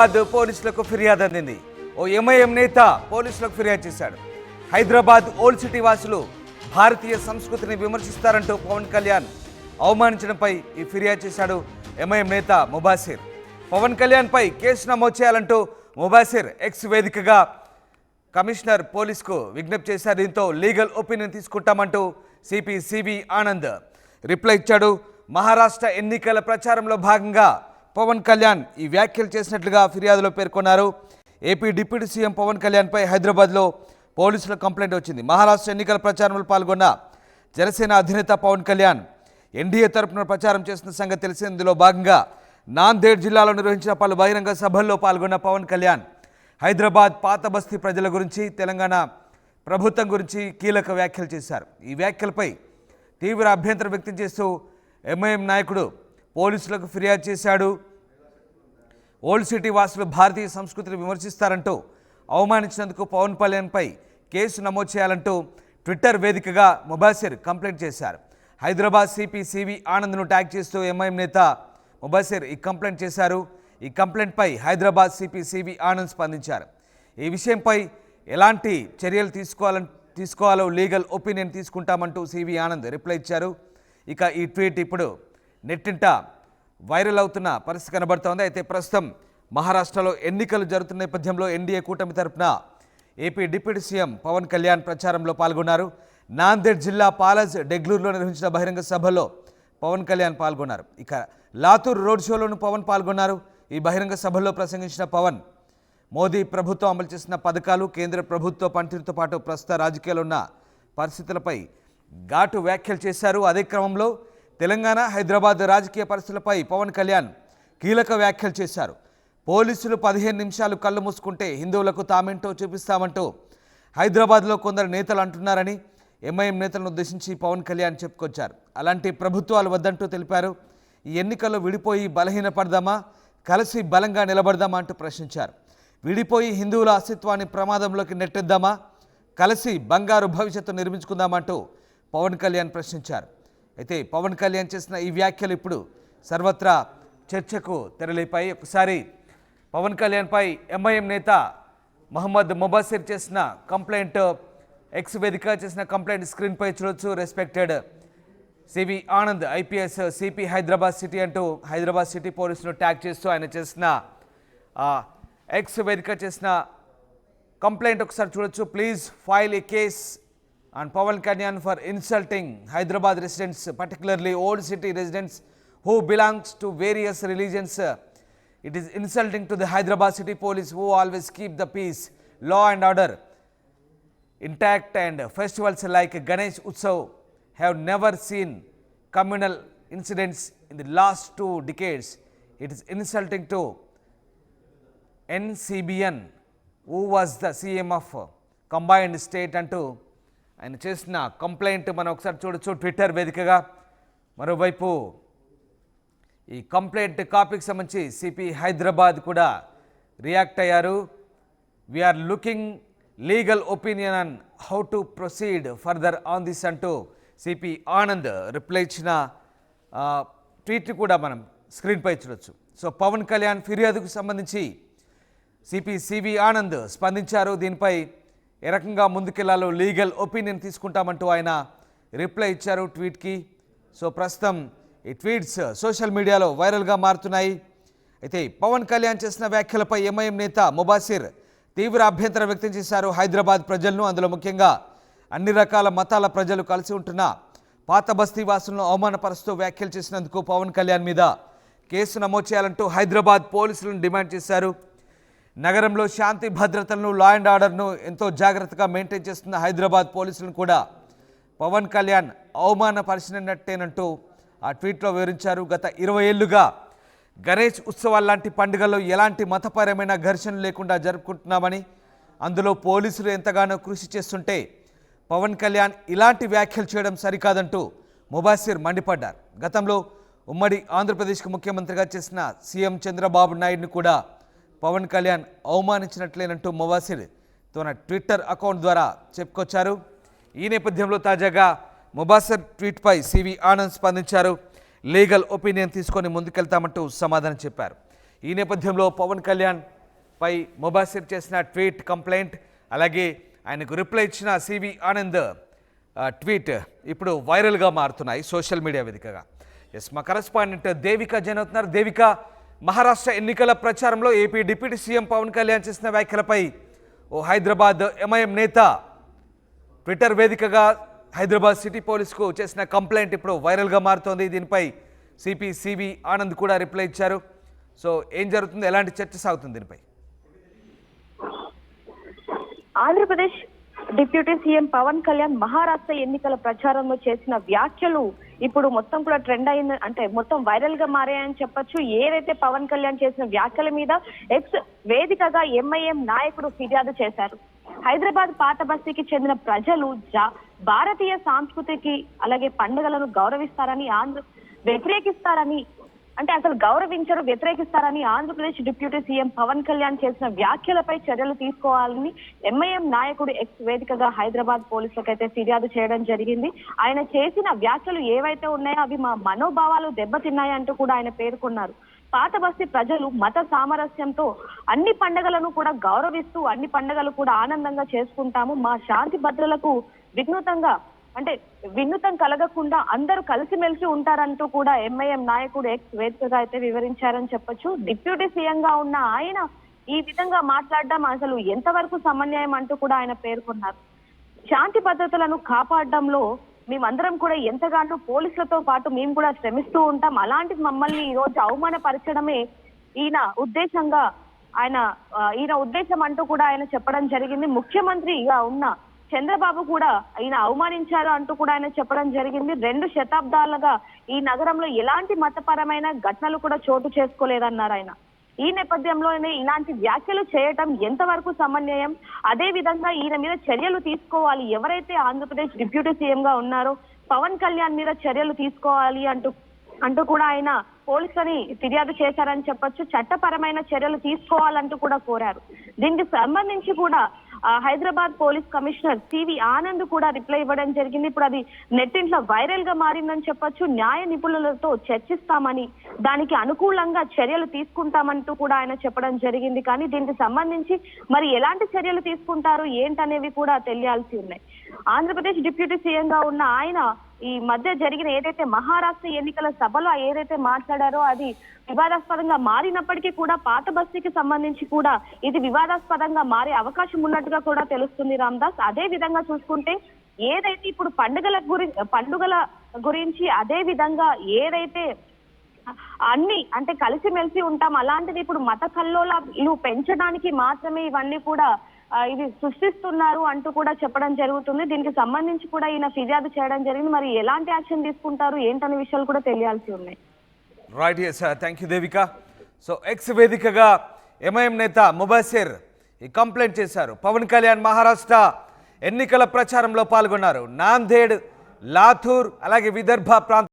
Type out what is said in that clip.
పోలీసులకు ఫిర్యాదు అందింది. ఓ ఎంఐఎం నేత పోలీసులకు ఫిర్యాదు చేశాడు. హైదరాబాద్ ఓల్డ్ సిటీ వాసులు భారతీయ సంస్కృతిని విమర్శిస్తారంటూ పవన్ కళ్యాణ్ అవమానించడంపై ఈ ఫిర్యాదు చేశాడు ఎంఐఎం నేత ముబాసిర్. పవన్ కళ్యాణ్ పై కేసు నమోదు చేయాలంటూ ముబాసిర్ ఎక్స్ వేదికగా కమిషనర్ పోలీసుకు విజ్ఞప్తి చేశారు. దీంతో లీగల్ ఒపీనియన్ తీసుకుంటామంటూ సిపి సివి ఆనంద్ రిప్లై ఇచ్చాడు. మహారాష్ట్ర ఎన్నికల ప్రచారంలో భాగంగా పవన్ కళ్యాణ్ ఈ వ్యాఖ్యలు చేసినట్లుగా ఫిర్యాదులో పేర్కొన్నారు. ఏపీ డిప్యూటీ సీఎం పవన్ కళ్యాణ్పై హైదరాబాద్లో పోలీసుల కంప్లైంట్ వచ్చింది. మహారాష్ట్ర ఎన్నికల ప్రచారంలో పాల్గొన్న జనసేన అధినేత పవన్ కళ్యాణ్ ఎన్డీఏ తరపున ప్రచారం చేస్తున్న సంగతి తెలిసింది. ఇందులో భాగంగా నాందేడ్ జిల్లాలో నిర్వహించిన పలు బహిరంగ సభల్లో పాల్గొన్న పవన్ కళ్యాణ్ హైదరాబాద్ పాత బస్తీ ప్రజల గురించి, తెలంగాణ ప్రభుత్వం గురించి కీలక వ్యాఖ్యలు చేశారు. ఈ వ్యాఖ్యలపై తీవ్ర అభ్యంతరం వ్యక్తం చేస్తూ ఎంఐఎం నాయకుడు పోలీసులకు ఫిర్యాదు చేశాడు. ఓల్డ్ సిటీ వాసులు భారతీయ సంస్కృతిని విమర్శిస్తారంటూ అవమానించినందుకు పవన్ కళ్యాణ్పై కేసు నమోదు చేయాలంటూ ట్విట్టర్ వేదికగా ముబాసిర్ కంప్లైంట్ చేశారు. హైదరాబాద్ సిపి సివి ఆనంద్ను ట్యాగ్ చేస్తూ ఎంఐఎం నేత ముబాసిర్ ఈ కంప్లైంట్ చేశారు. ఈ కంప్లైంట్పై హైదరాబాద్ సిపి సివి ఆనంద్ స్పందించారు. ఈ విషయంపై ఎలాంటి చర్యలు తీసుకోవాలో లీగల్ ఒపీనియన్ తీసుకుంటామంటూ సివి ఆనంద్ రిప్లై ఇచ్చారు. ఇక ఈ ట్వీట్ ఇప్పుడు నెట్టింట వైరల్ అవుతున్న పరిస్థితి కనబడుతోంది. అయితే ప్రస్తుతం మహారాష్ట్రలో ఎన్నికలు జరుగుతున్న నేపథ్యంలో ఎన్డీఏ కూటమి తరపున AP deputy CM Pawan Kalyan ప్రచారంలో పాల్గొన్నారు. నాందేడ్ జిల్లా పాలజ్ డెగ్లూరులో నిర్వహించిన బహిరంగ సభలో పవన్ కళ్యాణ్ పాల్గొన్నారు. ఇక లాతూర్ రోడ్ షోలోనూ పవన్ పాల్గొన్నారు. ఈ బహిరంగ సభలో ప్రసంగించిన పవన్ మోదీ ప్రభుత్వం అమలు చేసిన పథకాలు, కేంద్ర ప్రభుత్వ పనితీరుతో పాటు ప్రస్తుత రాజకీయాల్లో ఉన్న పరిస్థితులపై ఘాటు వ్యాఖ్యలు చేశారు. అదే క్రమంలో తెలంగాణ, హైదరాబాద్ రాజకీయ పరిస్థితులపై పవన్ కళ్యాణ్ కీలక వ్యాఖ్యలు చేశారు. పోలీసులు 15 నిమిషాలు కళ్ళు మూసుకుంటే హిందువులకు తామేంటో చూపిస్తామంటూ హైదరాబాద్లో కొందరు నేతలు అంటున్నారని ఎంఐఎం నేతలను ఉద్దేశించి పవన్ కళ్యాణ్ చెప్పుకొచ్చారు. అలాంటి ప్రభుత్వాలు వద్దంటూ తెలిపారు. ఈ ఎన్నికల్లో విడిపోయి బలహీనపడదామా, కలిసి బలంగా నిలబడదామా అంటూ ప్రశ్నించారు. విడిపోయి హిందువుల అస్తిత్వాన్ని ప్రమాదంలోకి నెట్టేద్దామా, కలిసి బంగారు భవిష్యత్తు నిర్మించుకుందామంటూ పవన్ కళ్యాణ్ ప్రశ్నించారు. అయితే పవన్ కళ్యాణ్ చేసిన ఈ వ్యాఖ్యలు ఇప్పుడు సర్వత్రా చర్చకు తెరలేపాయి. ఒకసారి పవన్ కళ్యాణ్పై ఎంఐఎం నేత మహమ్మద్ ముబాసిర్ చేసిన కంప్లైంట్, ఎక్స్ వేదిక చేసిన కంప్లైంట్ స్క్రీన్పై చూడొచ్చు. Respected CV Anand IPS CP Hyderabad city అంటూ హైదరాబాద్ సిటీ పోలీసును ట్యాగ్ చేస్తూ ఆయన చేసిన ఎక్స్ వేదిక చేసిన కంప్లైంట్ ఒకసారి చూడొచ్చు. Please file a case on Pawan Kalyan for insulting Hyderabad residents, particularly old city residents who belongs to various religions. It is insulting to the Hyderabad city police who always keep the peace, law and order intact, and festivals like Ganesh Utsav have never seen communal incidents in the last 2 decades. It is insulting to NCBN who was the CM of combined state అంటూ ఆయన చేసిన complaint మనం ఒకసారి చూడొచ్చు Twitter వేదికగా. మరోవైపు ఈ complaint కాపీకి సంబంధించి సిపి హైదరాబాద్ కూడా రియాక్ట్ అయ్యారు. We're looking legal opinion on how to proceed further on this అంటూ సిపి ఆనంద్ రిప్లై ఇచ్చిన ట్వీట్ కూడా మనం స్క్రీన్పై చూడొచ్చు. సో పవన్ కళ్యాణ్ ఫిర్యాదుకు సంబంధించి సిపి సివి ఆనంద్ స్పందించారు. దీనిపై ఏ రకంగా ముందుకెళ్లాలో లీగల్ ఒపీనియన్ తీసుకుంటామంటూ ఆయన రిప్లై ఇచ్చారు ట్వీట్కి. సో ప్రస్తుతం ఈ ట్వీట్స్ సోషల్ మీడియాలో వైరల్గా మారుతున్నాయి. అయితే పవన్ కళ్యాణ్ చేసిన వ్యాఖ్యలపై ఎంఐఎం నేత ముబాసిర్ తీవ్ర అభ్యంతరం వ్యక్తం చేశారు. హైదరాబాద్ ప్రజలను, అందులో ముఖ్యంగా అన్ని రకాల మతాల ప్రజలు కలిసి ఉంటున్న పాత బస్తీ వాసులను అవమానపరుస్తూ వ్యాఖ్యలు చేసినందుకు పవన్ కళ్యాణ్ మీద కేసు నమోదు చేయాలంటూ హైదరాబాద్ పోలీసులను డిమాండ్ చేశారు. నగరంలో శాంతి భద్రతలను, లా అండ్ ఆర్డర్ను ఎంతో జాగ్రత్తగా మెయింటైన్ చేస్తున్న హైదరాబాద్ పోలీసులను కూడా పవన్ కళ్యాణ్ అవమానపరిచినట్టేనంటూ ఆ ట్వీట్లో వివరించారు. గత 20 ఏళ్లుగా గణేష్ ఉత్సవాల లాంటి పండుగల్లో ఎలాంటి మతపరమైన ఘర్షణ లేకుండా జరుపుకుంటున్నామని, అందులో పోలీసులు ఎంతగానో కృషి చేస్తుంటే పవన్ కళ్యాణ్ ఇలాంటి వ్యాఖ్యలు చేయడం సరికాదంటూ ముబాసిర్ మండిపడ్డారు. గతంలో ఉమ్మడి ఆంధ్రప్రదేశ్కు ముఖ్యమంత్రిగా చేసిన సీఎం చంద్రబాబు నాయుడుని కూడా పవన్ కళ్యాణ్ అవమానించినట్లేనంటూ ముబాసిర్ తన ట్విట్టర్ అకౌంట్ ద్వారా చెప్పుకొచ్చారు. ఈ నేపథ్యంలో తాజాగా ముబాసిర్ ట్వీట్పై సివి ఆనంద్ స్పందించారు. లీగల్ ఒపీనియన్ తీసుకొని ముందుకెళ్తామంటూ సమాధానం చెప్పారు. ఈ నేపథ్యంలో పవన్ కళ్యాణ్ పై ముబాసిర్ చేసిన ట్వీట్ కంప్లైంట్, అలాగే ఆయనకు రిప్లై ఇచ్చిన సివి ఆనంద్ ట్వీట్ ఇప్పుడు వైరల్గా మారుతున్నాయి సోషల్ మీడియా వేదికగా. మా కరెస్పాండెంట్ దేవిక జైన్ అవుతున్నారు. దేవిక, మహారాష్ట్ర ఎన్నికల ప్రచారంలో AP deputy CM Pawan Kalyan చేసిన వ్యాఖ్యలపై ఓ హైదరాబాద్ ఎంఐఎం నేత ట్విట్టర్ వేదికగా హైదరాబాద్ సిటీ పోలీసుకు చేసిన కంప్లైంట్ ఇప్పుడు వైరల్గా మారుతోంది. దీనిపై సిపి సివి ఆనంద్ కూడా రిప్లై ఇచ్చారు. సో ఏం జరుగుతుంది, ఎలాంటి చర్చ సాగుతుంది దీనిపై? ఆంధ్రప్రదేశ్ డిప్యూటీ సీఎం పవన్ కళ్యాణ్ మహారాష్ట్ర ఎన్నికల ప్రచారంలో చేసిన వ్యాఖ్యలు ఇప్పుడు మొత్తం కూడా ట్రెండ్ అయింది, అంటే మొత్తం వైరల్ గా మారాయని చెప్పొచ్చు. ఏదైతే పవన్ కళ్యాణ్ చేసిన వ్యాఖ్యల మీద ఎక్స్ వేదికగా ఎంఐఎం నాయకుడు ఫిర్యాదు చేశారు. హైదరాబాద్ పాత బస్తీకి చెందిన ప్రజలు భారతీయ సంస్కృతికి అలాగే పండుగలను గౌరవిస్తారని వ్యతిరేకిస్తారని, అంటే అసలు గౌరవించరు, వ్యతిరేకిస్తారని ఆంధ్రప్రదేశ్ డిప్యూటీ సీఎం పవన్ కళ్యాణ్ చేసిన వ్యాఖ్యలపై చర్యలు తీసుకోవాలని ఎంఐఎం నాయకుడు ఎక్స్ వేదికగా హైదరాబాద్ పోలీసులకైతే ఫిర్యాదు చేయడం జరిగింది. ఆయన చేసిన వ్యాఖ్యలు ఏవైతే ఉన్నాయో అవి మా మనోభావాలు దెబ్బతిన్నాయంటూ కూడా ఆయన పేర్కొన్నారు. పాత బస్తీ ప్రజలు మత సామరస్యంతో అన్ని పండుగలను కూడా గౌరవిస్తూ అన్ని పండుగలు కూడా ఆనందంగా చేసుకుంటాము. మా శాంతి భద్రతలకు వినూతం కలగకుండా అందరూ కలిసిమెలిసి ఉంటారంటూ కూడా ఎంఐఎం నాయకుడు ఎక్స్ వేదికగా అయితే వివరించారని చెప్పొచ్చు. డిప్యూటీ సీఎంగా ఉన్న ఆయన ఈ విధంగా మాట్లాడడం అసలు ఎంతవరకు సమన్వయం అంటూ కూడా ఆయన పేర్కొన్నారు. శాంతి భద్రతలను కాపాడడంలో మేమందరం కూడా ఎంతగానో పోలీసులతో పాటు మేము కూడా శ్రమిస్తూ ఉంటాం. అలాంటి మమ్మల్ని ఈ రోజు అవమానపరచడమే ఈయన ఉద్దేశం అంటూ కూడా ఆయన చెప్పడం జరిగింది. ముఖ్యమంత్రిగా ఉన్న చంద్రబాబు కూడా ఆయన అవమానించారు అంటూ కూడా ఆయన చెప్పడం జరిగింది. 2 శతాబ్దాలుగా ఈ నగరంలో ఎలాంటి మతపరమైన ఘటనలు కూడా చోటు చేసుకోలేదన్నారు ఆయన. ఈ నేపథ్యంలోనే ఇలాంటి వ్యాఖ్యలు చేయటం ఎంతవరకు సమన్వయం, అదే విధంగా ఈయన మీద చర్యలు తీసుకోవాలి, ఎవరైతే ఆంధ్రప్రదేశ్ డిప్యూటీ సీఎం గా ఉన్నారో పవన్ కళ్యాణ్ మీద చర్యలు తీసుకోవాలి అంటూ కూడా ఆయన పోలీసులని ఫిర్యాదు చేశారని చెప్పొచ్చు. చట్టపరమైన చర్యలు తీసుకోవాలంటూ కూడా కోరారు. దీనికి సంబంధించి కూడా Hyderabad police commissioner CV Anand కూడా రిప్లై ఇవ్వడం జరిగింది. ఇప్పుడు అది నెట్టింట్లో వైరల్ గా మారిందని చెప్పొచ్చు. న్యాయ నిపుణులతో చర్చిస్తామని, దానికి అనుకూలంగా చర్యలు తీసుకుంటామంటూ కూడా ఆయన చెప్పడం జరిగింది. కానీ దీనికి సంబంధించి మరి ఎలాంటి చర్యలు తీసుకుంటారు ఏంటనేవి కూడా తెలియాల్సి ఉన్నాయి. ఆంధ్రప్రదేశ్ డిప్యూటీ సీఎం గా ఉన్న ఆయన ఈ మధ్య జరిగిన ఏదైతే మహారాష్ట్ర ఎన్నికల సభలో ఏదైతే మాట్లాడారో అది వివాదాస్పదంగా మారినప్పటికీ కూడా పాత బస్తీకి సంబంధించి కూడా ఇది వివాదాస్పదంగా మారే అవకాశం ఉన్నట్టుగా కూడా తెలుస్తుంది రామ్దాస్. అదే విధంగా చూసుకుంటే ఏదైతే ఇప్పుడు పండుగల గురించి అదే విధంగా ఏదైతే అంటే కలిసిమెలిసి ఉంటాం, అలాంటిది ఇప్పుడు మత కల్లోలాలు పెంచడానికి మాత్రమే ఇవన్నీ కూడా ఇది సృష్టిస్తున్నారు అంటూ కూడా చెప్పడం జరుగుతుంది. దీనికి సంబంధించి కూడా ఈయన ఫిర్యాదు చేయడం జరిగింది. మరి ఎలాంటి యాక్షన్ తీసుకుంటారు ఏంటనే విషయాలు కూడా తెలియాల్సి ఉన్నాయి. Right, thank you Devika. So X వేదికగా ఎంఐఎం నేత ముబాసిర్ ఈ కంప్లైంట్ చేశారు. పవన్ కళ్యాణ్ మహారాష్ట్ర ఎన్నికల ప్రచారంలో పాల్గొన్నారు. నాందేడ్, లాతూర్ అలాగే విదర్భ ప్రాంత